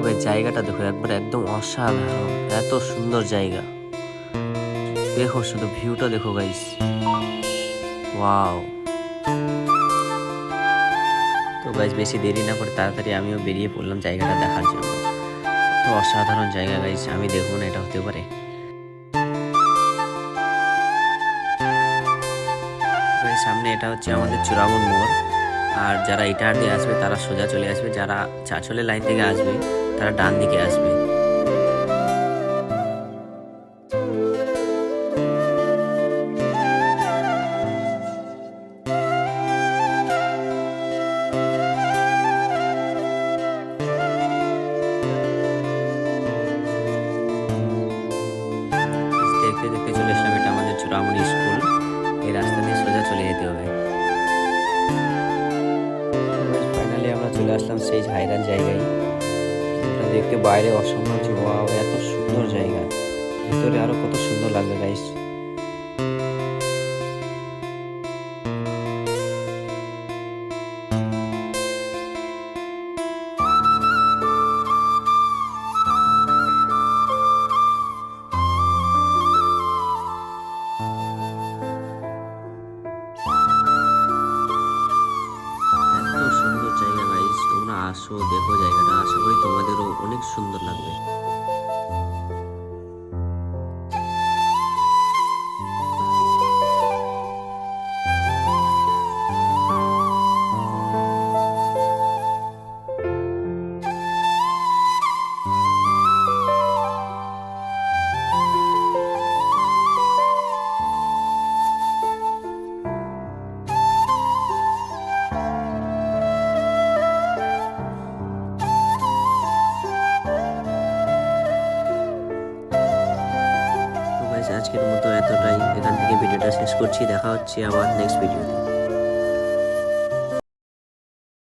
ভাই জায়গাটা দেখো একবার একদম অসাধারণ, এত সুন্দর জায়গা। দেখো শুধু ভিউটা দেখো গাইস, ওয়াও। তো গাইস বেশি দেরি না করে তাড়াতাড়ি আমিও বেরিয়ে পড়লাম জায়গাটা দেখার জন্য। তো অসাধারণ জায়গা গাইস, আমি দেখবো না এটা হতে পারে। সামনে এটা হচ্ছে আমাদের চূড়ামন মোড়। আর যারা ইটাহার দিয়ে আসবে তারা সোজা চলে আসবে, যারা চারচলের লাইন থেকে আসবে তারা ডান দিকে আসবে। দেখতে দেখতে চলে আসলাম, এটা আমাদের চূড়ামণি স্কুল। এই রাস্তা দিয়ে সোজা চলে যেতে হবে। ফাইনালি আমরা চলে আসলাম সেই হায়রান জায়গায়। এটা দেখতে বাইরে অসম্ভব যে ওয়াও, এত সুন্দর জায়গা, ভিতরে আরো কত সুন্দর লাগবে গাইস। সুন্দর জায়গা গাইস, তোমরা আসো দেখো জায়গাটা, আশা করি তোমাদেরও অনেক সুন্দর লাগবে। আজকের মতো এতটাই, এখান থেকে ভিডিওটা শেষ করছি। দেখা হচ্ছে আবার নেক্সট ভিডিওতে।